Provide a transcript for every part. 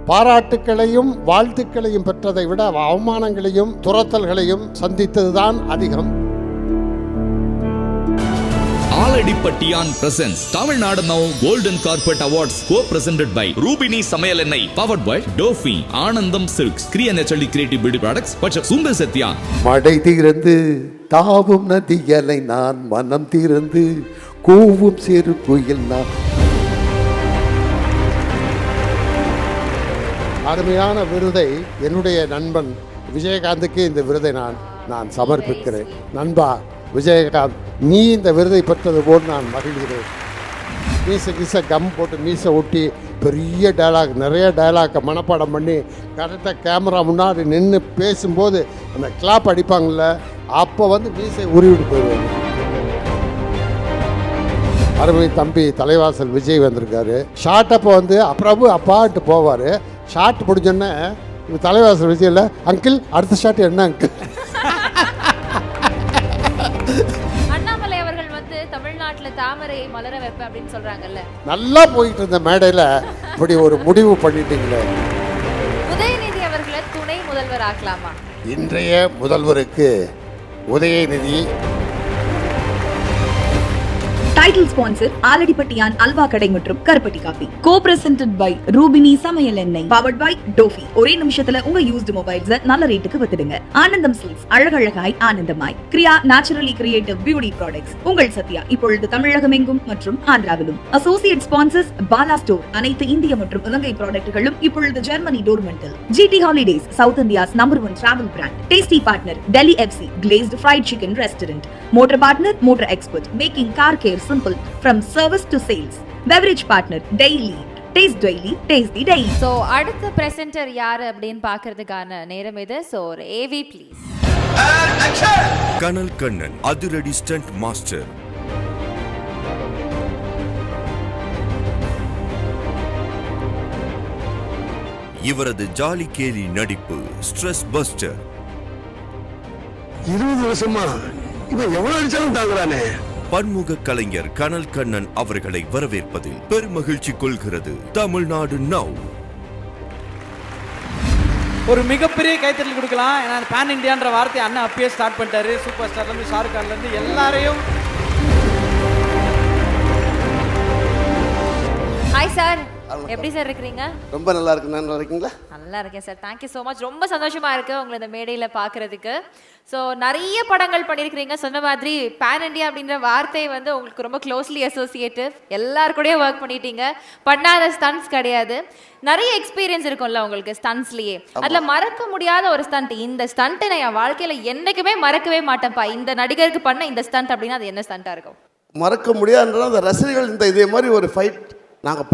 பாராட்டுக்களையும் வாழ்த்துக்களையும் பெற்றதை விட அவமானங்களையும் துரத்தல்களையும் சந்தித்ததுதான் அதிகம். Aladippattiyan presents Tamil Nadu now golden carpet awards co-presented by Rubini சமையல் எண்ணெய், powered by Toffee, Anandham silks, Kriya naturally creative beauty products மற்றும் சுந்தர் சத்யா. மடை திறந்து தாவும் நதியலை நான், மனம் திறந்து கூவும் சிறு குயில் நான். அருமையான விருதை என்னுடைய நண்பன் விஜயகாந்துக்கு இந்த விருதை நான் சமர்ப்பிக்கிறேன். நண்பா விஜயகாந்த், நீ இந்த விருதை பெற்றது போல் நான் மகிழ்கிறேன். மீசை கம் போட்டு மீசை ஒட்டி பெரிய டைலாக், நிறைய டைலாக்கை மனப்பாடம் பண்ணி கரெக்டாக கேமரா முன்னாடி நின்று பேசும்போது அந்த கிளாப் அடிப்பாங்கள்ல, அப்போ வந்து மீசை உருவிட்டு போயிடுவாங்க. அருமை தம்பி தலைவாசல் விஜய் வந்திருக்காரு. ஷார்ட் அப்போ வந்து பிரபு அப்பான்ட்டு போவார். ஷார்ட் முடிஞ்சோன்னே தலைவாசல் விஜயில், அங்கிள் அடுத்த ஷார்ட் என்ன அங்கிள்? அண்ணாமலை அவர்கள் வந்து தமிழ்நாட்டில் தாமரையை மலர வைப்பேன் அப்படின்னு சொல்றாங்கல்ல, நல்லா போயிட்டு இருந்த மேடையில் இப்படி ஒரு முடிவு பண்ணிட்டீங்களே. உதயநிதி அவர்களை துணை முதல்வர் ஆக்கலாமா? இன்றைய முதல்வருக்கு உதயநிதி. டைட்டில் ஸ்பான்சர் ஆலடிப்பட்டியான் அல்வா கடை மற்றும் கருப்பட்டி காபி. co-presented by ரூபினி சமையல் எண்ணெய், powered by டோஃபி. ஒரே நிமிஷத்துல உங்க யூஸ்டு மொபைல்ஸ் நல்ல ரேட்டுக்கு வித்துடுங்க. ஆனந்தம் சில்க்ஸ், அழகழகாய் ஆனந்தமாய். Kriya naturally creative beauty products. உங்கள் சத்யா இப்பொழுது தமிழகம் எங்கும் மற்றும் ஆந்திராவிலும். அசோசியேட் ஸ்பான்சர்ஸ் பாலா ஸ்டோர், அனைத்து இந்திய மற்றும் இலங்கை ப்ராடக்ட்களும் இப்பொழுது ஜெர்மனி டோர்மெண்டல். GT holidays, south India's number 1 travel brand. Tasty partner Delhi FC glazed fried chicken restaurant. Motor partner Motor Expert, making car care simple from service to sales. Beverage partner Daily, taste daily, taste the daily. So அடுத்த presenter யாரு அப்படின்னு பார்க்கிறதுக்கான நேரம் இது. So ஒரு AV please. கனல் கண்ணன் அதிரடி stunt master. இவரது jolly கேலி நடிப்பு ஸ்ட்ரெஸ் பஸ்டர். 20 வருஷமா இவன் எவ்வளவு அடிச்சாலும் தாங்குறானே. பன்முக கலைஞர் கனல் கண்ணன் அவர்களை வரவேற்பதில் பெருமகிழ்ச்சி கொள்கிறது தமிழ்நாடு நவ். ஒரு மிகப்பெரிய கைத்தறல் கொடுக்கலாம். ஏன்னா பேன் இண்டியான்ற வார்த்தையை அண்ணன் அப்பயே ஸ்டார்ட் பண்ணிட்டாரு. சூப்பர் ஸ்டார்லேருந்து ஷாருக் கான்லேருந்து எல்லாரையும். ஹாய் சார், எப்படி சார் இருக்கிறீங்க? ரொம்ப நல்லா இருக்கு. நல்லா இருக்கீங்களா? நல்லா இருக்கேன் சார், தேங்க்யூ ஸோ மச். ரொம்ப சந்தோஷமா இருக்கு உங்களை இந்த மேடையில் பார்க்கறதுக்கு. ஸோ நிறைய படங்கள் பண்ணியிருக்கிறீங்க. சொன்ன மாதிரி பேன் இண்டியா அப்படின்ற வார்த்தை வந்து உங்களுக்கு ரொம்ப க்ளோஸ்லி அசோசியேட்டிவ். எல்லாருக்கூடயும் ஒர்க் பண்ணிட்டீங்க. பண்ணாத ஸ்டண்ட்ஸ் கிடையாது. நிறைய எக்ஸ்பீரியன்ஸ் இருக்கும்ல உங்களுக்கு ஸ்டண்ட்ஸ்லேயே. அதில் மறக்க முடியாத ஒரு ஸ்டண்ட், இந்த ஸ்டண்ட்டை நான் என் வாழ்க்கையில் என்றைக்குமே மறக்கவே மாட்டேன்ப்பா, இந்த நடிகருக்கு பண்ண இந்த ஸ்டண்ட் அப்படின்னா அது என்ன ஸ்டண்ட்டாக இருக்கும்? மறக்க முடியாதுன்றா அந்த ரசிகர்கள் இதே மாதிரி ஒரு ஃபைட் நாங்கள்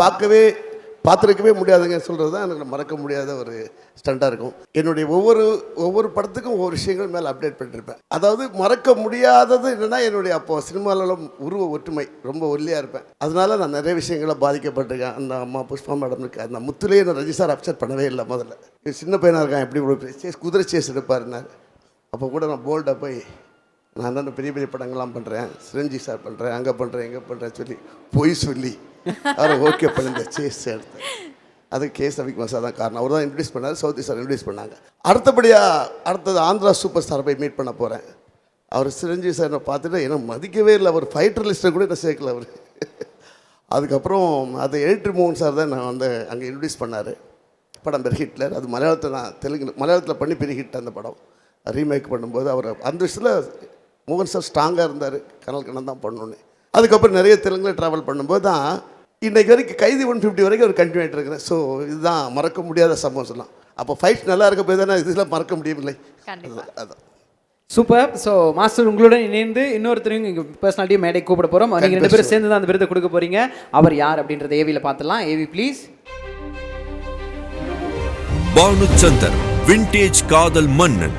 பார்த்துருக்கவே முடியாதுங்க சொல்கிறது தான் எனக்கு மறக்க முடியாத ஒரு ஸ்டண்ட்டாக இருக்கும். என்னுடைய ஒவ்வொரு படத்துக்கும் ஒவ்வொரு விஷயங்கள் மேலே அப்டேட் பண்ணியிருப்பேன். அதாவது மறக்க முடியாதது என்னென்னா, என்னுடைய அப்போது சினிமாவிலும் உருவ ஒற்றுமை, ரொம்ப ஒல்லியாக இருப்பேன். அதனால நான் நிறைய விஷயங்களை பாதிக்கப்பட்டிருக்கேன். அந்த அம்மா புஷ்பா மேடம் இருக்கு, அந்த முத்துலேயே நான் ரஜி சார் அப்செட் பண்ணவே இல்லை. முதல்ல சின்ன பையனாக இருக்கான், எப்படி குதிரை சேஸ் எடுப்பாருன்னார். அப்போ கூட நான் போல்டாக போய் நான் தான் பெரிய பெரிய படங்கள்லாம் பண்ணுறேன், சிரஞ்சீவி சார் பண்ணுறேன், அங்கே பண்ணுறேன், எங்கே பண்ணுறேன் சொல்லி அவரை ஓகே பண்ணி சேஸ் எடுத்தேன். அது கேஸ் அவிக்மாசா தான் காரணம். அவர் தான் இன்ட்ரடியூஸ் பண்ணார், சவுதி சார் இன்ட்ரடியூஸ் பண்ணாங்க. அடுத்தது ஆந்திரா சூப்பர் ஸ்டார் போய் மீட் பண்ண போகிறேன். அவர் சிரஞ்சீவி சார் பார்த்துட்டு என்ன மதிக்கவே இல்லை. அவர் ஃபைட்டர் லிஸ்ட்டை கூட என்ன சேர்க்கல அவர். அதுக்கப்புறம் அது எடிட்டர் மோகன் சார் தான் நான் வந்து அங்கே இன்ட்ரடியூஸ் பண்ணார். படம் பெரிய ஹிட்லர். அது மலையாளத்தில் பண்ணி பெரிய ஹிட். அந்த படம் ரீமேக் பண்ணும்போது அவர் அந்த விஷயத்தில் மோகன் சார் ஸ்ட்ராங்காக இருந்தார். கனல் கண்ணன் தான் பண்ணணுன்னு. அதுக்கப்புறம் நிறைய தெலுங்கில் ட்ராவல் பண்ணும்போது தான் இன்றைக்கு வரைக்கும் கைதி 150 வரைக்கும் அவர் கண்டினியூ ஆகிட்டு இருக்கிறேன். ஸோ இதுதான் மறக்க முடியாத சம்பவம் சொல்லலாம். அப்போ ஃபைட் நல்லா இருக்க போய் தானே இதெல்லாம் மறக்க முடியவில்லை. அதான் சூப்பர். ஸோ மாஸ்டர் உங்களுடன் இணைந்து இன்னொருத்தரையும் இங்கே பர்சனாலிட்டியும் மேடை கூப்பிட போகிறோம். நீங்கள் 2 பேரும் சேர்ந்து தான் அந்த விருதை கொடுக்க போகிறீங்க. அவர் யார் அப்படின்றத ஏவியில் பார்த்துலாம். AV please. பானுச்சந்தர் விண்டேஜ் காதல் மன்னன்.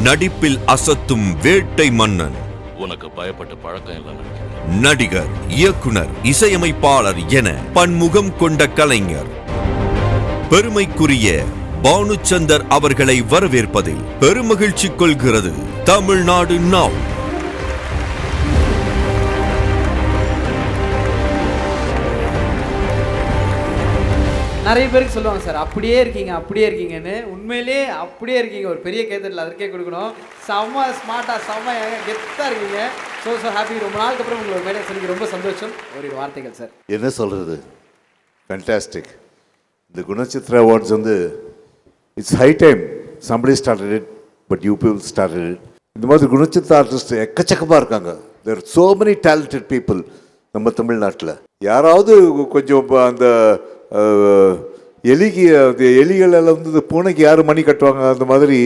நடிப்பில் அசத்தும் வேட்டை மன்னன். உனக்கு பயப்பட்ட பழக்கம் எல்லாம். நடிகர், இயக்குனர், இசையமைப்பாளர் என பன்முகம் கொண்ட கலைஞர். பெருமைக்குரிய பானுச்சந்தர் அவர்களை வரவேற்பதில் பெருமகிழ்ச்சி கொள்கிறது தமிழ்நாடு நவ். நிறைய பேருக்கு சொல்லுவாங்க சார் அப்படியே இருக்கீங்கன்னு. உண்மையிலேயே அப்படியே இருக்கீங்க. ஒரு பெரிய கைத்தட்டல் அதற்கே கொடுக்கணும். செம்ம ஸ்மார்ட்டாக செம்ம கெத்தாக இருக்கீங்க. So happy. ரொம்ப நாளுக்கு அப்புறம் உங்களை மேடை சொல்லி ரொம்ப சந்தோஷம். ஒரு வார்த்தைகள் சார். என்ன சொல்கிறது, ஃபேண்டாஸ்டிக். இந்த குணச்சித்ரா அவார்ட்ஸ் வந்து it's high time somebody started it, but you people started it. இந்த மாதிரி குணச்சித்ரா ஆர்டிஸ்ட் எக்கச்சக்கமாக இருக்காங்க. There are so many talented people நம்ம தமிழ்நாட்டில். யாராவது கொஞ்சம் அந்த எலிகள் எல்லாம் வந்து பூனைக்கு யார் மணி கட்டுவாங்க, அந்த மாதிரி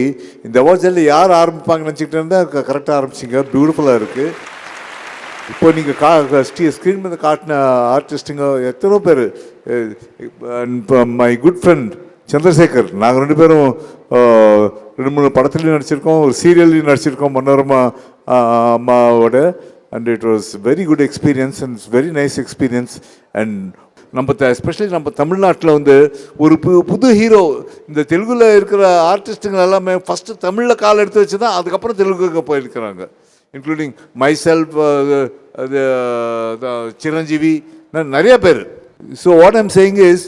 இந்த அவார்ட்ஸ் எல்லாம் யார் ஆரம்பிப்பாங்கன்னு நினச்சிக்கிட்டு இருந்தால் கரெக்டாக ஆரம்பிச்சிங்க. பியூட்டிஃபுல்லாக இருக்குது. இப்போ நீங்கள் ஸ்க்ரீன் மேலே காட்டின ஆர்டிஸ்ட்டுங்க எத்தனோ பேர். இப்போ மை குட் ஃப்ரெண்ட் சந்திரசேகர், நாங்கள் 2 பேரும் 2-3 படத்துலையும் நடிச்சிருக்கோம், ஒரு சீரியல்லையும் நடிச்சிருக்கோம் மனோரமா அம்மாவோட. And it was very good experience and it's very nice experience. And நம்ம எஸ்பெஷலி நம்ம தமிழ்நாட்டில் வந்து ஒரு புது ஹீரோ, இந்த தெலுங்கில் இருக்கிற ஆர்டிஸ்ட்டுங்க எல்லாமே ஃபஸ்ட்டு தமிழில் கால் எடுத்து வச்சு தான் அதுக்கப்புறம் தெலுங்குக்கு போயிருக்கிறாங்க. இன்க்ளூடிங் மை செல்ஃப், சிரஞ்சீவி, நிறைய பேர். So what I'm saying is,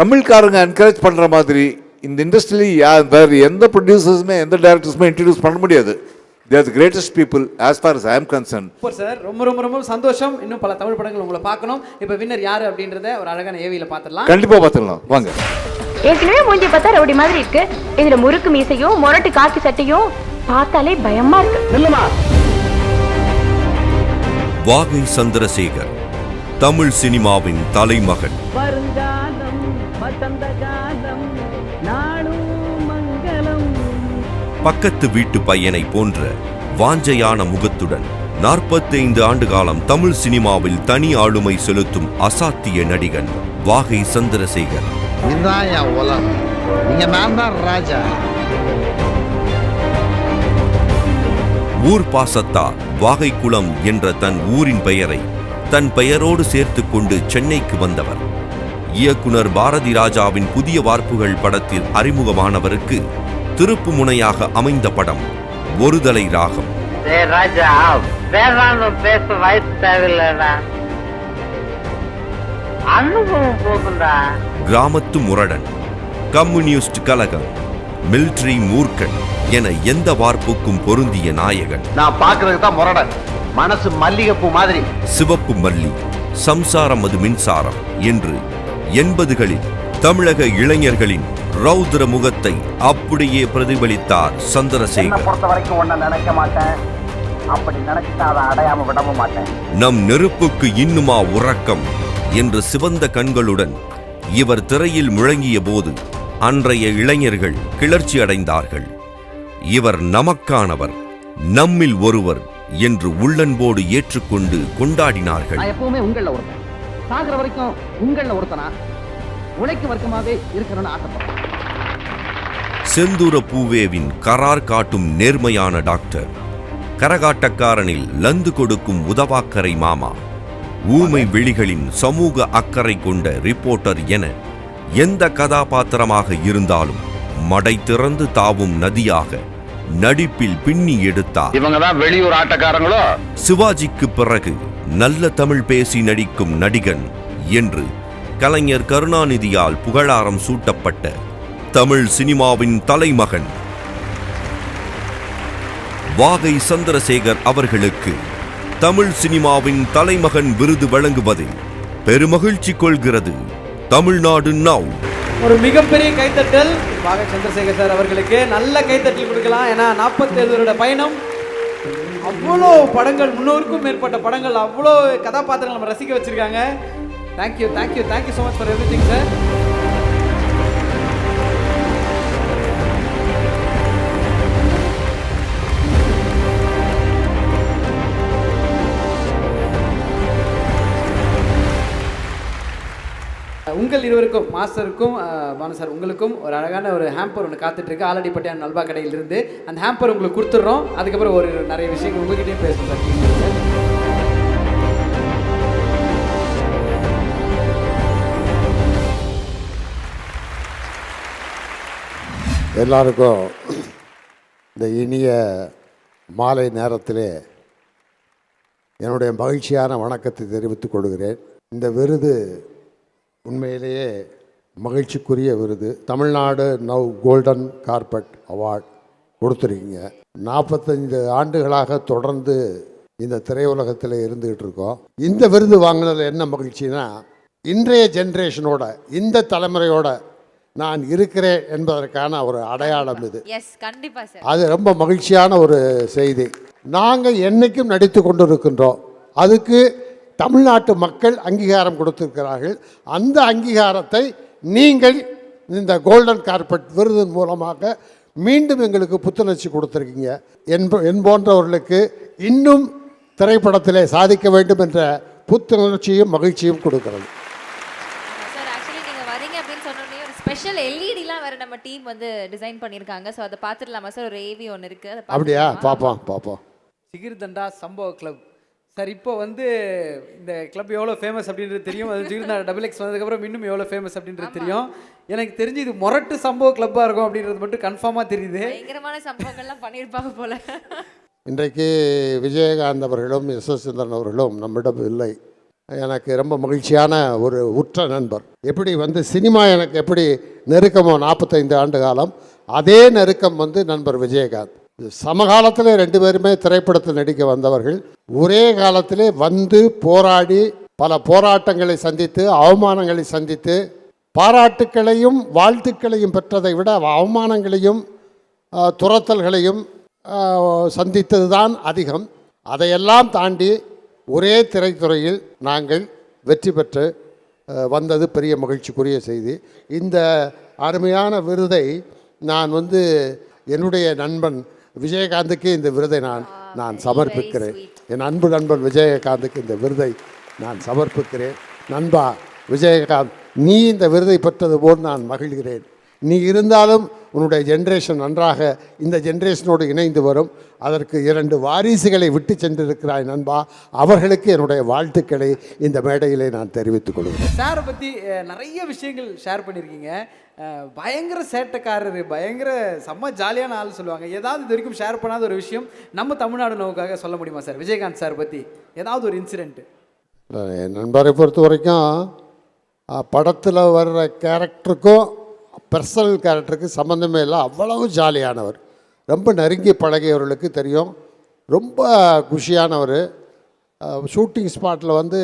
தமிழ்காரங்க என்கரேஜ் பண்ணுற மாதிரி இந்த இண்டஸ்ட்ரியில் வேறு எந்த ப்ரொடியூசர்ஸுமே எந்த டைரக்டர்ஸுமே இன்ட்ரடியூஸ் பண்ண முடியாது. They are the greatest people as far as I am concerned. Sir ரொம்ப சந்தோஷம். இன்னும் பல தமிழ் படங்கள் உங்களை பார்க்கணும். இப்போ வின்னர் யாரு அப்படின்றத ஒரு அழகான ஏவியில் பார்த்துடலாம். கண்டிப்பாக பார்த்துடலாம் வாங்க. ஏற்கனவே மூஞ்சி பார்த்தா ரவுடி மாதிரி இருக்கு. இதுல முறுக்கு மீசையும் மொரட்டு காக்கி சட்டையும் பார்த்தாலே பயமா இருக்கு. வாகை சந்திரசேகர் தமிழ் சினிமாவின் தலைமகன். பக்கத்து வீட்டு பையனை போன்ற வாஞ்சையான முகத்துடன் 45 ஆண்டு காலம் தமிழ் சினிமாவில் தனி ஆளுமை செலுத்தும் அசாத்திய நடிகன் வாகை சந்திரசேகர். ஊர் பாசத்தார் வாகைக்குளம் என்ற தன் ஊரின் பெயரை தன் பெயரோடு சேர்த்து கொண்டு சென்னைக்கு வந்தவர். இயக்குனர் பாரதி ராஜாவின் புதிய வார்ப்புகள் படத்தில் அறிமுகமானவருக்கு திருப்பு முனையாக அமைந்த படம் ஒருதலை ராகம். கிராமத்து முரடன், கம்யூனிஸ்ட் கலகம், மிலிட்டரி மூர்க்கன் என எந்த வார்ப்புக்கும் பொருந்திய நாயகன். நான் பாக்குறதுக்கு தான் முரடன், மனசு மல்லிகைப்பூ மாதிரி. சிவப்பு மல்லி, சம்சாரம் அது மின்சாரம் என்று 80களில் தமிழக இளைஞர்களின் ரௌத்ர முகத்தை அப்படியே பிரதிபலித்தார் சந்திரசேகர். பொறுத்த வரைக்கும் ஒன்ன நினைக்க மாட்டேன், அப்படி நினைச்சா அதை அடையாம விடவும் மாட்டேன். நம் நெருப்புக்கு இன்னுமா உறக்கம் என்று சிவந்த கண்களுடன் இவர் திரையில் முழங்கிய போது அன்றைய இளைஞர்கள் கிளர்ச்சி அடைந்தார்கள். இவர் நமக்கானவர், நம்மில் ஒருவர் என்று உள்ளன்போடு ஏற்றுக்கொண்டு கொண்டாடினார்கள். எப்பவுமே உங்கள ஒருத்தன், சாகிற வரைக்கும் உங்கள ஒருத்தனா உழைக்கு வர்க்கமாவே இருக்கணும்னு ஆசைப்படுறேன். செந்தூர பூவேவின் கரார் காட்டும் நேர்மையான டாக்டர், கரகாட்டக்காரனில் லந்து கொடுக்கும் உதவாக்கரை மாமா, ஊமை விழிகளின் சமூக அக்கறை கொண்ட ரிப்போர்ட்டர் என எந்த கதாபாத்திரமாக இருந்தாலும் மடை திறந்து தாவும் நதியாக நடிப்பில் பின்னி எடுத்தார். இவங்கதான் வெளியூர் ஆட்டக்காரங்களோ. சிவாஜிக்கு பிறகு நல்ல தமிழ் பேசி நடிக்கும் நடிகன் என்று கலைஞர் கருணாநிதியால் புகழாரம் சூட்டப்பட்ட தமிழ் சினிமாவின் தலைமகன் வாகை சந்திரசேகர் அவர்களுக்கு தமிழ் சினிமாவின் தலைமகன் விருது வழங்குவதில் பெருமகிழ்ச்சி கொள்கிறது தமிழ்நாடு நவ். ஒரு மிகப்பெரிய கைத்தட்டல் வாகை சந்திரசேகர் சார் அவர்களுக்கு. நல்ல கைத்தட்டல் கொடுக்கலாம். ஏன்னா 47 வருட பயணம், அவ்வளோ படங்கள், 300க்கும் மேற்பட்ட படங்கள், அவ்வளோ கதாபாத்திரங்கள் நம்ம ரசிக்க வச்சிருக்காங்க. Thank you so much for every thing sir. உங்கள் இருவருக்கும், மாஸ்டருக்கும் பானு சார், உங்களுக்கும் ஒரு அழகான ஒரு ஹேம்பர் ஒன்று காத்துட்ருக்கு ஆலடிப்பட்டியான் அல்வா கடையிலிருந்து. அந்த ஹேம்பர் உங்களுக்கு கொடுத்துட்றோம். அதுக்கப்புறம் ஒரு நிறைய விஷயங்கள் உங்ககிட்டயும் பேசணும் சார். எல்லாருக்கும் இந்த இனிய மாலை நேரத்திலே என்னுடைய மகிழ்ச்சியான வணக்கத்தை தெரிவித்துக் கொள்கிறேன். இந்த விருது உண்மையிலேயே மகிழ்ச்சிக்குரிய விருது. Tamil Nadu now golden carpet award கொடுத்துருக்கீங்க. 45 ஆண்டுகளாக தொடர்ந்து இந்த திரையுலகத்தில் இருந்துகிட்டு இருக்கோம். இந்த விருது வாங்கினதில் என்ன மகிழ்ச்சினா, இன்றைய ஜென்ரேஷனோட இந்த தலைமுறையோட நான் இருக்கிறேன் என்பதற்கான ஒரு அடையாளம் இது. எஸ், கண்டிப்பா சார். அது ரொம்ப மகிழ்ச்சியான ஒரு செய்தி. நாங்கள் என்னைக்கும் நடித்து கொண்டு இருக்கின்றோம். அதுக்கு தமிழ்நாட்டு மக்கள் அங்கீகாரம் கொடுத்திருக்கிறார்கள். அந்த அங்கீகாரத்தை நீங்கள் இந்த கோல்டன் கார்பெட் விருதின் மூலமாக மீண்டும் எங்களுக்கு புத்துணர்ச்சி கொடுத்துருக்கீங்க. என் போன்றவர்களுக்கு இன்னும் திரைப்படத்திலே சாதிக்க வேண்டும் என்ற புத்துணர்ச்சியும் மகிழ்ச்சியும் கொடுக்கிறது. சார், ஆக்சுவலி நீங்க வரீங்க அப்படின்னு சொன்னோடனே ஒரு ஸ்பெஷல் எல்இடிலாம் வேற நம்ம டீம் வந்து டிசைன் பண்ணிருக்காங்க. சோ அதை பார்த்துடலாமா சார்? ஒரு ஏவி ஒன்று இருக்கு. அதை அப்படியா? பார்ப்போம். ஜிகிர்தண்டா சம்பவ கிளப் சார். இப்போ வந்து இந்த கிளப் எவ்வளோ ஃபேமஸ் அப்படின்றது தெரியும். அது ஜிகிர்தண்டா XX வந்ததுக்கப்புறம் இன்னும் எவ்வளோ ஃபேமஸ் அப்படின்றது தெரியும். எனக்கு தெரிஞ்சு இது மொரட்டு சம்பவ கிளப்பாக இருக்கும் அப்படின்றது மட்டும் கன்ஃபார்மாக தெரியுது. பயங்கரமான சம்பவங்கள்லாம் பண்ணியிருப்பாங்க போல. இன்றைக்கு விஜயகாந்த் அவர்களும் SS சந்திரன் அவர்களும் நம்மிடம் இல்லை. எனக்கு ரொம்ப மகிழ்ச்சியான ஒரு உற்ற நண்பர். எப்படி வந்து சினிமா எனக்கு எப்படி நெருக்கமோ 45 ஆண்டு காலம், அதே நெருக்கம் வந்து நண்பர் விஜயகாந்த். சமகாலத்தில் 2 பேருமே திரைப்படத்தில் நடிக்க வந்தவர்கள். ஒரே காலத்திலே வந்து போராடி பல போராட்டங்களை சந்தித்து அவமானங்களை சந்தித்து பாராட்டுக்களையும் வாழ்த்துக்களையும் பெற்றதை விட அவமானங்களையும் துரத்தல்களையும் சந்தித்தது தான் அதிகம். அதையெல்லாம் தாண்டி ஒரே திரைத்துறையில் நாங்கள் வெற்றி பெற்று வந்தது பெரிய மகிழ்ச்சிக்குரிய செய்தி. இந்த அருமையான விருதை நான் வந்து என்னுடைய நண்பன் விஜயகாந்துக்கு இந்த விருதை நான் சமர்ப்பிக்கிறேன். என் அன்பு நண்பன் விஜயகாந்துக்கு இந்த விருதை நான் சமர்ப்பிக்கிறேன். நண்பா விஜயகாந்த், நீ இந்த விருதை பெற்றது போல் நான் மகிழ்கிறேன். நீ இருந்தாலும் உன்னுடைய ஜென்ரேஷன் நன்றாக இந்த ஜென்ரேஷனோடு இணைந்து வரும். அதற்கு 2 வாரிசுகளை விட்டு சென்றிருக்கிறாய் நண்பா. அவர்களுக்கு என்னுடைய வாழ்த்துக்களை இந்த மேடையிலே நான் தெரிவித்துக் கொள்கிறேன். சாரை பற்றி நிறைய விஷயங்கள் ஷேர் பண்ணியிருக்கீங்க. பயங்கர சேட்டைக்காரர், பயங்கர செம்ம ஜாலியான ஆள் சொல்லுவாங்க. ஏதாவது இது வரைக்கும் ஷேர் பண்ணாத ஒரு விஷயம் நம்ம தமிழ்நாடு நோவுக்காக சொல்ல முடியுமா சார்? விஜயகாந்த் சார் பற்றி ஏதாவது ஒரு இன்சிடென்ட். என் நண்பரை பொறுத்த வரைக்கும் படத்தில் வர்ற கேரக்டருக்கும் பர்சனல் கேரக்டருக்கு சம்மந்தமே இல்லை. அவ்வளவு ஜாலியானவர். ரொம்ப நெருங்கி பழகியவர்களுக்கு தெரியும். ரொம்ப குஷியானவர். ஷூட்டிங் ஸ்பாட்டில் வந்து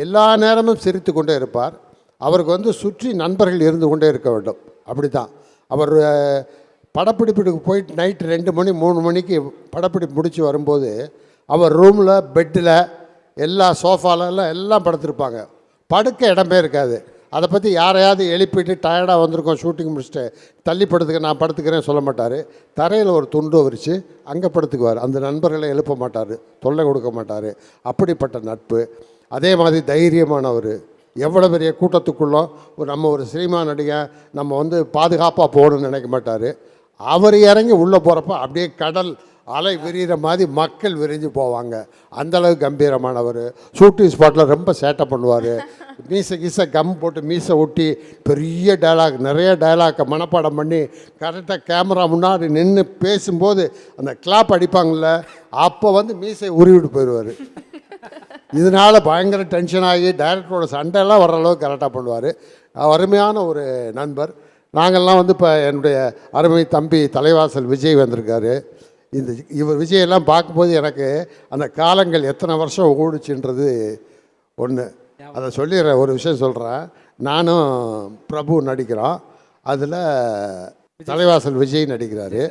எல்லா நேரமும் சிரித்து கொண்டே இருப்பார். அவருக்கு வந்து சுற்றி நண்பர்கள் இருந்து கொண்டே இருக்க வேண்டும். அப்படி தான் அவர் படப்பிடிப்புக்கு போயிட்டு நைட்டு 2 மணி 3 மணிக்கு படப்பிடிப்பு முடித்து வரும்போது அவர் ரூமில் பெட்டில் எல்லா சோஃபாலெல்லாம் எல்லாம் படுத்திருப்பாங்க. படுக்க இடமே இருக்காது. அதை பற்றி யாரையாவது எழுப்பிட்டு டயர்டாக வந்திருக்கோம் ஷூட்டிங் முடிச்சுட்டு தள்ளி படுத்துக்க நான் படுத்துக்கிறேன்னு சொல்ல மாட்டார். தரையில் ஒரு துண்டு விரித்து அங்கே படுத்துக்குவார். அந்த நண்பர்களை எழுப்ப மாட்டார், தொல்லை கொடுக்க மாட்டார். அப்படிப்பட்ட நட்பு. அதே மாதிரி தைரியமானவர். எவ்வளோ பெரிய கூட்டத்துக்குள்ளோ நம்ம ஒரு சினிமா நடிகர் நம்ம வந்து பாதுகாப்பாக போகணும்னு நினைக்க மாட்டார். அவர் இறங்கி உள்ளே போகிறப்ப அப்படியே கடல் அலை விரிகிற மாதிரி மக்கள் விரிஞ்சு போவாங்க. அந்தளவு கம்பீரமானவர். ஷூட்டிங் ஸ்பாட்டில் ரொம்ப சேட்டை பண்ணுவார். மீசை கம் போட்டு மீசை ஒட்டி பெரிய டைலாக், நிறைய டைலாக்கை மனப்பாடம் பண்ணி கரெக்டாக கேமரா முன்னாடி நின்று பேசும்போது அந்த கிளாப் அடிப்பாங்கள்ல, அப்போ வந்து மீசை உருவிட்டு போயிடுவார். இதனால் பயங்கர டென்ஷன் ஆகி டைரக்டரோட சண்டையெல்லாம் வர்ற அளவுக்கு கரெக்டாக பண்ணுவார். அருமையான ஒரு நண்பர். நாங்கள்லாம் வந்து இப்போ என்னுடைய அருமை தம்பி தலைவாசல் விஜய் வந்திருக்காரு. இவர் விஜயெல்லாம் பார்க்கும்போது எனக்கு அந்த காலங்கள் எத்தனை வருஷம் ஓடிச்சுன்றது ஒன்று. அதை சொல்லிடுற ஒரு விஷயம் சொல்கிறேன். நானும் பிரபு நடிக்கிறோம். அதில் தலைவாசல் விஜய் நடிக்கிறாரு.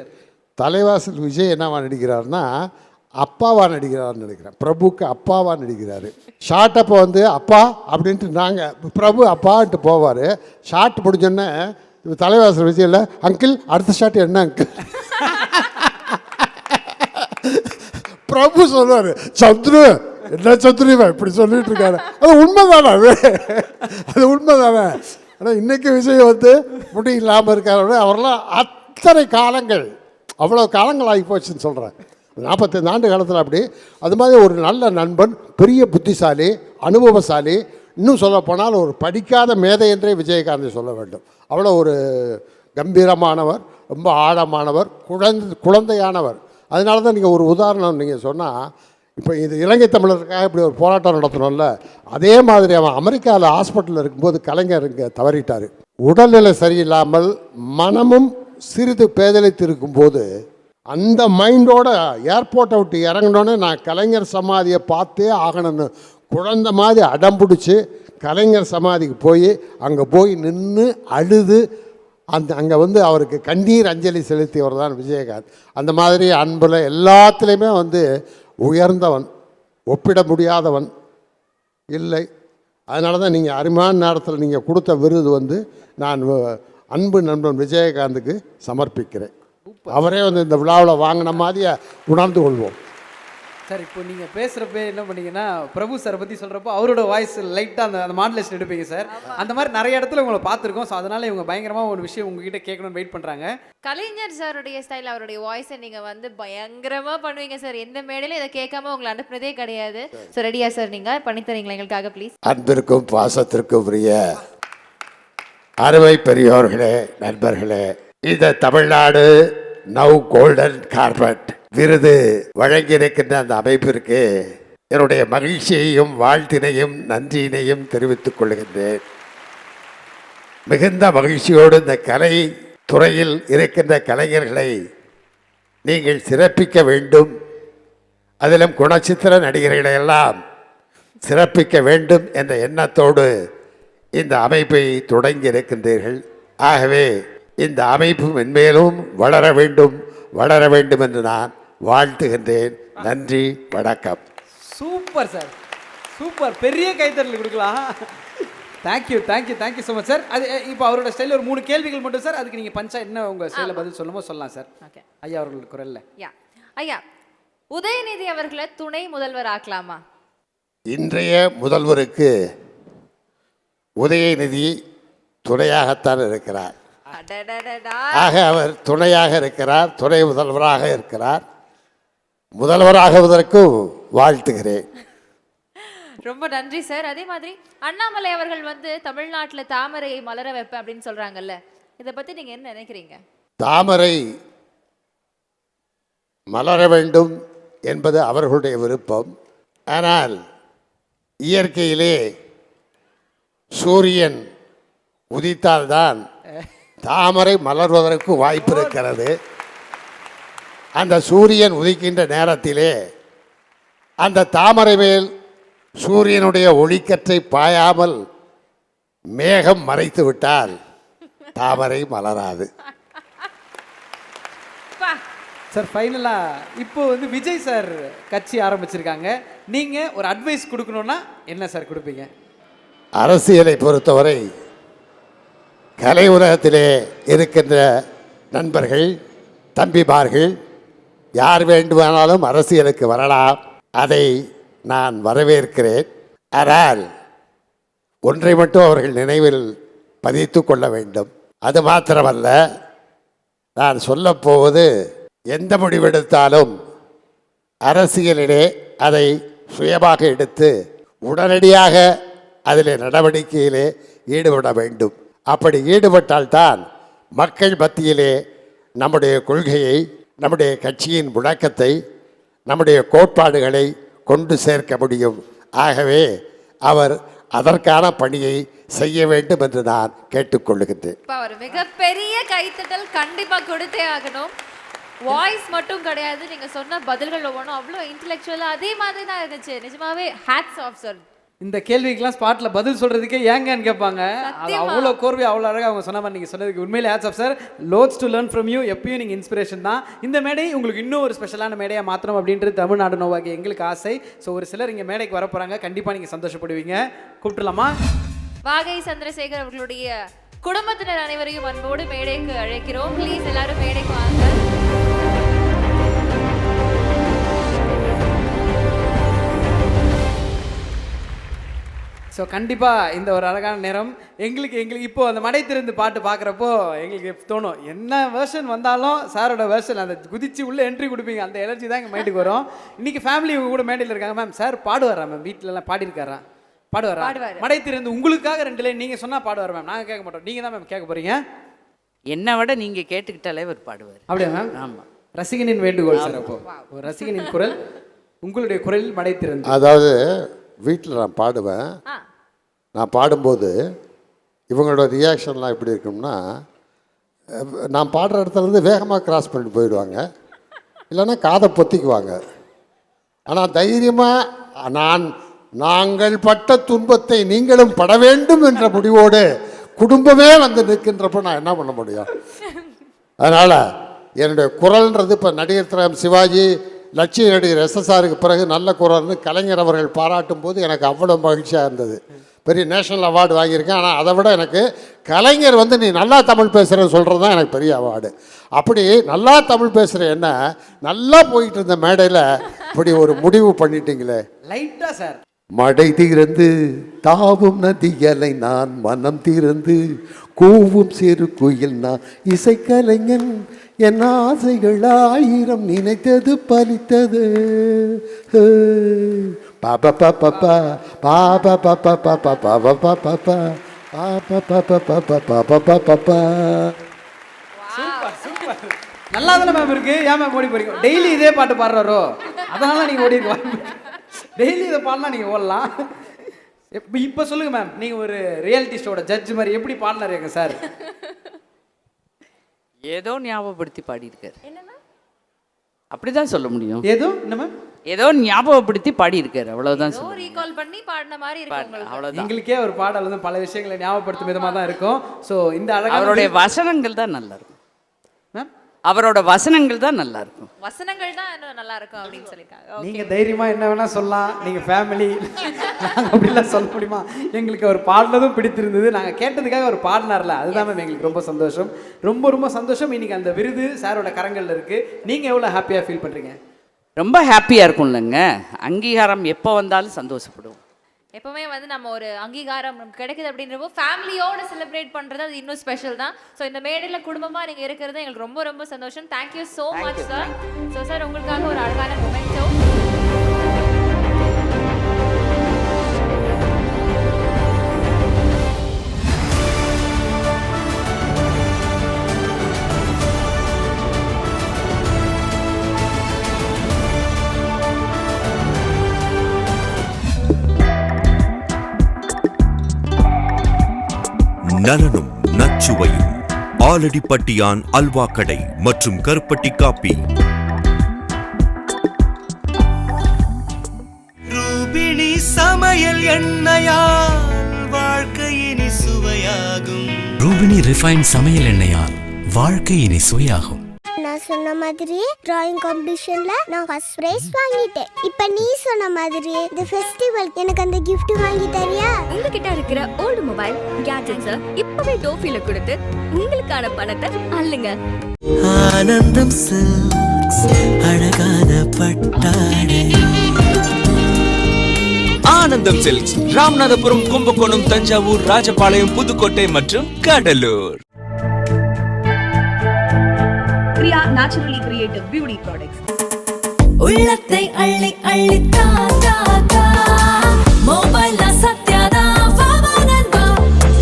தலைவாசல் விஜய் என்னவா நடிக்கிறாருன்னா அப்பாவா நடிக்கிறாருன்னு நினைக்கிறேன். பிரபுக்கு அப்பாவா நடிக்கிறாரு. ஷார்ட் அப்போ வந்து அப்பா அப்படின்ட்டு நாங்கள் பிரபு அப்பான்ட்டு போவார். ஷார்ட் முடிஞ்சோடனே தலைவாசல் விஜயில் அங்கிள் அடுத்த ஷார்ட் என்ன அங்கிள் பிரபு சொல்லுவார், சந்துரு என்ன சந்துரு இப்படி சொல்லிட்டு இருக்காரு. அது உண்மைதானே? அது உண்மைதானே? ஆனால் இன்றைக்கி விஷயம் வந்து முடி இல்லாமல் இருக்காரு. அவரெல்லாம் அத்தனை காலங்கள், அவ்வளோ காலங்கள் ஆகி போச்சுன்னு சொல்கிறேன். 45 ஆண்டு காலத்தில் அப்படி. அது மாதிரி ஒரு நல்ல நண்பன், பெரிய புத்திசாலி, அனுபவசாலி. இன்னும் சொல்லப்போனால் ஒரு படிக்காத மேதை என்றே விஜயகாந்தை சொல்ல வேண்டும். அவ்வளோ ஒரு கம்பீரமானவர், ரொம்ப ஆழமானவர், குழந்தையானவர். அதனால தான் நீங்கள் ஒரு உதாரணம் நீங்கள் சொன்னால், இப்போ இது இலங்கை தமிழருக்காக இப்படி ஒரு போராட்டம் நடத்தணும்ல, அதே மாதிரி அவன் அமெரிக்காவில் ஹாஸ்பிட்டலில் இருக்கும்போது கலைஞர் இங்கே தவறிட்டார். உடல்நிலை சரியில்லாமல் மனமும் சிறிது பேதலித்து இருக்கும்போது அந்த மைண்டோட ஏர்போர்ட்டை விட்டு இறங்கினோன்னே நான் கலைஞர் சமாதியை பார்த்தே ஆகணும்னு குழந்தை மாதிரி அடம்பிடிச்சி கலைஞர் சமாதிக்கு போய் அங்கே போய் நின்று அழுது அங்கே வந்து அவருக்கு கண்ணீர் அஞ்சலி செலுத்தியவர் தான் விஜயகாந்த். அந்த மாதிரி அன்பில் எல்லாத்துலேயுமே வந்து உயர்ந்தவன், ஒப்பிட முடியாதவன் இல்லை. அதனால தான் நீங்கள் அருமையான நேரத்தில் நீங்கள் கொடுத்த விருது வந்து நான் அன்பு நண்பன் விஜயகாந்துக்கு சமர்ப்பிக்கிறேன். அவரே வந்து இந்த விழாவில் வாங்கின மாதிரியே உணர்ந்து கொள்வோம். சார் இப்போ நீங்கள் பேசுகிறப்ப என்ன பண்ணீங்கன்னா பிரபு சாரை பற்றி சொல்கிறப்போ அவரோட வாய்ஸ் லைட்டாக அந்த மாடுலேஷன் எடுப்பீங்க சார். அந்த மாதிரி நிறைய இடத்துல உங்களை பார்த்துருக்கோம். ஸோ அதனால் இவங்க பயங்கரமாக ஒரு விஷயம் உங்ககிட்ட கேட்கணும்னு வெயிட் பண்ணுறாங்க. கலைஞர் சாருடைய ஸ்டைல், அவருடைய வாய்ஸை நீங்கள் வந்து பயங்கரமாக பண்ணுவீங்க சார். எந்த மேடையில இதை கேட்காம உங்களை அனுப்புனதே கிடையாது. ஸோ ரெடியா சார், நீங்கள் பண்ணித்தரீங்களா எங்களுக்காக ப்ளீஸ்? அன்பிற்கும் பாசத்திற்கும் உரிய அருமை பெரியோர்களே, நண்பர்களே, இந்த தமிழ்நாடு நவ் கோல்டன் கார்பெட் விருது வழங்கியிருக்கின்ற அந்த அமைப்பிற்கு என்னுடைய மகிழ்ச்சியையும் வாழ்த்தினையும் நன்றியினையும் தெரிவித்துக் கொள்கின்றேன். மிகுந்த மகிழ்ச்சியோடு இந்த கலை துறையில் இருக்கின்ற கலைஞர்களை நீங்கள் சிறப்பிக்க வேண்டும், அதிலும் குணச்சித்திர நடிகர்களை எல்லாம் சிறப்பிக்க வேண்டும் என்ற எண்ணத்தோடு இந்த அமைப்பை தொடங்கி இருக்கின்றீர்கள். ஆகவே இந்த அமைப்பு மென்மேலும் வளர வேண்டும் என்று நான் வாழ்த்துகின்றேன். நன்றி, வணக்கம். Super sir, super. பெரிய கைத்தறல் கொடுக்கலாம். Thank you so much sir. அது இப்போ அவரோட ஸ்டைலில் ஒரு 3 கேள்விகள் மட்டும் சார். அதுக்கு நீங்கள் பஞ்சா என்ன உங்கள் ஸ்டைலில் பதில் சொல்லலாம் சார். ஓகே ஐயா அவர்கள் குரல்ல. ஐயா, உதயநிதி அவர்களை துணை முதல்வர் ஆக்கலாமா? இன்றைய முதல்வருக்கு உதயநிதி துணையாகத்தான் இருக்கிறார். ஆக அவர் துணையாக இருக்கிறார், துணை முதல்வராக இருக்கிறார். முதல்வராகுவதற்கும் வாழ்த்துகிறேன். ரொம்ப நன்றி சார். அதே மாதிரி அண்ணாமலை அவர்கள் வந்து தமிழ்நாட்டில் தாமரையை மலர வைப்பேன் அப்படின்னு சொல்றாங்கல்ல, இதை பத்தி நீங்க என்ன நினைக்கிறீங்க? தாமரை மலர வேண்டும் என்பது அவர்களுடைய விருப்பம். ஆனால் இயற்கையிலே சூரியன் உதித்தால்தான் தாமரை மலர்வதற்கு வாய்ப்பு இருக்கிறது. அந்த சூரியன் உதிக்கின்ற நேரத்திலே அந்த தாமரை மேல் சூரியனுடைய ஒளிக்கற்றை பாயாமல் மேகம் மறைத்து விட்டால் தாமரை மலராது. சார் ஃபைனலாக இப்போ வந்து விஜய் சார் கட்சி ஆரம்பிச்சிருக்காங்க. நீங்கள் ஒரு அட்வைஸ் கொடுக்கணுன்னா என்ன சார் கொடுப்பீங்க? அரசியலை பொறுத்தவரை கலை உலகத்திலே இருக்கின்ற நண்பர்கள், தம்பிமார்கள் யார் வேண்டுமானாலும் அரசியலுக்கு வரலாம். அதை நான் வரவேற்கிறேன். ஆனால் ஒன்றை மட்டும் அவர்கள் நினைவில் பதித்து கொள்ள வேண்டும். அது மாத்திரமல்ல, நான் சொல்லப்போவது எந்த முடிவெடுத்தாலும் அரசியலிலே அதை சுயமாக எடுத்து உடனடியாக அதில் நடவடிக்கையிலே ஈடுபட வேண்டும். அப்படி ஈடுபட்டால்தான் மக்கள் மத்தியிலே நம்முடைய கொள்கையை, நம்முடைய கட்சியின் முழக்கத்தை, நம்முடைய கோட்பாடுகளை கொண்டு சேர்க்க முடியும். ஆகவே அவர் அதற்கான பணியை செய்ய வேண்டும் என்று நான் கேட்டுக்கொள்ளுகின்றேன். ஒரு மிகப்பெரிய கைத்தட்டல் கண்டிப்பா கொடுத்தே ஆகணும். வாய்ஸ் மட்டும் கிடையாது, நீங்க சொன்ன பதில்கள் ஒவ்வொன்றும் அவ்வளோ இன்டெலெக்சுவலாக அதே மாதிரி தான் இருந்துச்சு. நிஜமாவே ஹேட்ஸ் ஆஃப் சார். இந்த கேள்விக்கெல்லாம் ஸ்பாட்டில் பதில் சொல்கிறதுக்கே ஏங்கன்னு கேட்பாங்க. அது அவ்வளோ கோர்வை, அவ்வளோ அழகாக அவங்க சொன்ன மாதிரி நீங்கள் சொன்னதுக்கு உண்மையிலே hats off sir. Lots to learn from you. எப்பயும் நீங்கள் இன்ஸ்பிரேஷன் தான். இந்த மேடை உங்களுக்கு இன்னும் ஒரு ஸ்பெஷலான மேடையாக மாற்றணும் அப்படின்றது தமிழ்நாடு நோவாக எங்களுக்கு ஆசை. ஸோ ஒரு சிலர் இங்கே மேடைக்கு வர போகிறாங்க, கண்டிப்பாக நீங்கள் சந்தோஷப்படுவீங்க. கூப்பிட்டுலாமா? வாகை சந்திரசேகர் அவர்களுடைய குடும்பத்தினர் அனைவரையும் அன்போடு மேடைக்கு அழைக்கிறோம். ப்ளீஸ் எல்லாரும் மேடைக்கு வாங்க. ஸோ கண்டிப்பாக இந்த ஒரு அழகான நேரம் எங்களுக்கு இப்போ அந்த மடை திறந்து பாட்டு பார்க்குறப்போ எங்களுக்கு தோணும், என்ன வேர்ஷன் வந்தாலும் சாரோட வேர்ஷன் அந்த குதிச்சு உள்ளே என்ட்ரி கொடுப்பீங்க, அந்த எனர்ஜி தான் எங்கள் மைண்டுக்கு வரும். இன்றைக்கி ஃபேமிலி இவங்க கூட மேடையில் இருக்காங்க. Ma'am sir பாடுவாரா? மேம் வீட்டிலலாம் பாடியிருக்காரா? பாடுவாரா? மடை திறந்து உங்களுக்காக 2 லைன் நீங்கள் சொன்னால் பாடுவார் மேம். நாங்கள் கேட்க மாட்டோம், நீங்கள் தான் மேம் கேட்க போகிறீங்க. என்னை விட நீங்கள் கேட்டுக்கிட்டாலே அவர் பாடுவார். அப்படியா மேம்? ஆமாம். ரசிகனின் வேண்டுகோள் சார். அப்போ ஒரு ரசிகனின் குரல் உங்களுடைய குரலில் மடை திறந்து. அதாவது வீட்டில் நான் பாடுவேன். ஆ நான் பாடும்போது இவங்களோட ரியாக்ஷன்லாம் எப்படி இருக்கும்னா, நான் பாடுற இடத்துலேருந்து வேகமாக கிராஸ் பண்ணிட்டு போயிடுவாங்க, இல்லைன்னா காதை பொத்திக்குவாங்க. ஆனால் தைரியமாக நாங்கள் பட்ட துன்பத்தை நீங்களும் பட வேண்டும் என்ற முடிவோடு குடும்பமே வந்து நிற்கின்றப்ப நான் என்ன பண்ண முடியும்? அதனால் என்னுடைய குரல்ன்றது இப்போ நடிகர் திலகம் சிவாஜி, லட்சிய நடிகர் SSRக்கு பிறகு நல்ல குரல்னு கலைஞர் அவர்கள் பாராட்டும் போது எனக்கு அவ்வளோ மகிழ்ச்சியாக இருந்தது. பெரிய நேஷ்னல் அவார்டு வாங்கியிருக்கேன். ஆனால் அதை விட எனக்கு கலைஞர் வந்து நீ நல்லா தமிழ் பேசுகிறேன்னு சொல்கிறது தான் எனக்கு பெரிய அவார்டு. அப்படி நல்லா தமிழ் பேசுகிற என்ன நல்லா போயிட்டு இருந்த மேடையில் இப்படி ஒரு முடிவு பண்ணிட்டீங்களே. லைட்டா சார். மடை திறந்து தாவும் நதியலை நான், மனம் திறந்து கூவும் சிறு குயில் நான், இசைக்கலைஞன் என் ஆசைகள் 1000 நினைத்தது பலித்தது. பாபா பாப்பா பாபா பாப்பா பாப்பா பாபா பாப்பா பாப்பா பாப்பா பாப்பா பாப்பா. நல்லா தானே மேம் இருக்கு. ஏன் மேம் ஓடி போறீங்க? டெய்லி இதே பாட்டு பாடுறாரோ, அதனால நீங்க ஓடி இருக்க. டெய்லி இதை பாடினா நீங்க ஓடலாம். இப்போ சொல்லுங்க மேம், நீங்க ஒரு ரியாலிட்டி ஷோட ஜட்ஜ் மாதிரி எப்படி பாடினாருங்க சார்? ஏதோ ஞாபகப்படுத்தி பாடியிருக்காரு. அப்படிதான் சொல்ல முடியும். ஏதோ என்ன மேம்? ஏதோ ஞாபகப்படுத்தி பாடியிருக்காரு, அவ்வளவுதான் ஏதோ சொல்ல ரீகால் பண்ணி பாடின மாதிரி இருக்கு உங்களுக்கு. அவ்வளவுதான். எங்களுக்கே ஒரு பாடல் வந்து பல விஷயங்களை ஞாபகப்படுத்தும் விதமாக தான் இருக்கும். ஸோ இந்த அழகான அவருடைய வசனங்கள் தான் நல்லா இருக்கும் மேம். அவரோட வசனங்கள் தான் நல்லா இருக்கும். வசனங்கள் தான் இன்னும் நல்லா இருக்கும் அப்படின்னு சொல்லிருக்காங்க. நீங்க தைரியமா என்ன வேணா சொல்லலாம். நீங்க ஃபேமிலி அப்படிலாம் சொல்ல முடியுமா? எங்களுக்கு அவர் பாடினதும் பிடித்திருந்தது. நாங்க கேட்டதுக்காக அவர் பாடினார்ல, அதுதான் மேம் எங்களுக்கு ரொம்ப சந்தோஷம். ரொம்ப ரொம்ப சந்தோஷம். இன்னைக்கு அந்த விருது சாரோட கரங்கள்ல இருக்கு. நீங்க எவ்வளவு ஹாப்பியா ஃபீல் பண்றீங்க? ரொம்ப ஹாப்பியா இருக்கும்லங்க. அங்கீகாரம் எப்போ வந்தாலும் சந்தோஷப்படுவோம். எப்பவுமே வந்து நம்ம ஒரு அங்கீகாரம் நமக்கு கிடைக்குது அப்படின்றப்போ ஃபேமிலியோட செலிப்ரேட் பண்றது அது இன்னும் ஸ்பெஷல் தான். ஸோ இந்த மேடையில் குடும்பமா நீங்க இருக்கிறது எங்களுக்கு ரொம்ப ரொம்ப சந்தோஷம். Thank you so much sir. So sir உங்களுக்காக ஒரு அழகான மொமெண்டோ. நலனும் நச்சுவையும் ஆலடிப்பட்டியான் அல்வா கடை மற்றும் கருப்பட்டி காப்பி. ரூபினி சமையல் எண்ணெயால் வாழ்க்கை இனி சுவையாகும். ரூபினி ரிஃபைன் சமையல் எண்ணெயால் வாழ்க்கை இனி சுவையாகும். நான் சொன்ன மாதிரி டிராயிங் காம்படிஷன்ல நான் ஃபர்ஸ்ட் பிரைஸ் வாங்கிட்டேன். இப்போ நீ சொன்ன மாதிரி இந்த ஃபெஸ்டிவல் எனக்கு அந்த gift வாங்கி தரியா? உங்ககிட்ட இருக்கிற ஓல்டு மொபைல் கேட்ஜெட்ஸ் இப்பவே டோஃபில கொடுத்து உங்களுக்கான பணத்தை அள்ளுங்க. ஆனந்தம் சில்க்ஸ் அழகான பட்டாடை. ஆனந்தம் சில்க்ஸ் ராமநாதபுரம், கும்பகோணம், தஞ்சாவூர், ராஜபாளையம், புதுக்கோட்டை மற்றும் Cuddalore. Priya naturally creative beauty products. உள்ளத்தை அள்ளி அள்ளி தா தா தா மொபைல்ல சத்யாதா வாவனன்பா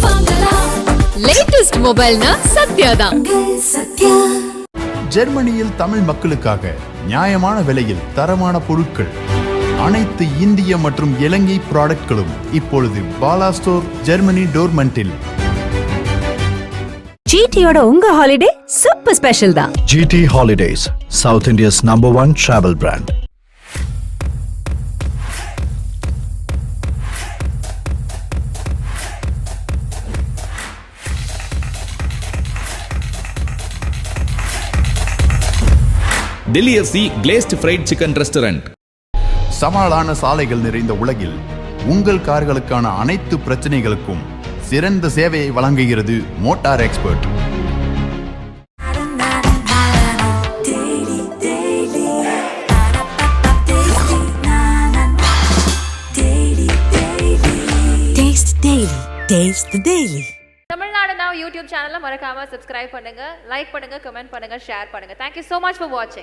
வாங்கலா. லேட்டஸ்ட் மொபைல்னா சத்யாதா. சத்யா. ஜெர்மனியில் தமிழ் மக்களுக்காக நியாயமான விலையில் தரமான பொருட்கள். அனைத்து இந்திய மற்றும் இலங்கை ப்ராடக்ட்களும் இப்பொழுது பாலா ஸ்டோர் ஜெர்மனி டோர்மெண்டில். ஜிடியோட உங்க ஹாலிடே சூப்பர் ஸ்பெஷல் தான். GT Holidays, South India's #1 travel brand. டெலியர்சி கிளேஸ்ட் ஃப்ரைட் சிக்கன் ரெஸ்டாரண்ட். சவாலான சாலைகள் நிறைந்த உலகில் உங்கள் கார்களுக்கான அனைத்து பிரச்சனைகளுக்கும் சிறந்த சேவையை வழங்குகிறது motor expert. Tamil Nadu now YouTube சேனலை மறக்காம சப்ஸ்கிரைப் பண்ணுங்க, லைக் பண்ணுங்க, கமெண்ட் பண்ணுங்க, ஷேர் பண்ணுங்க. Thank you so much for watching.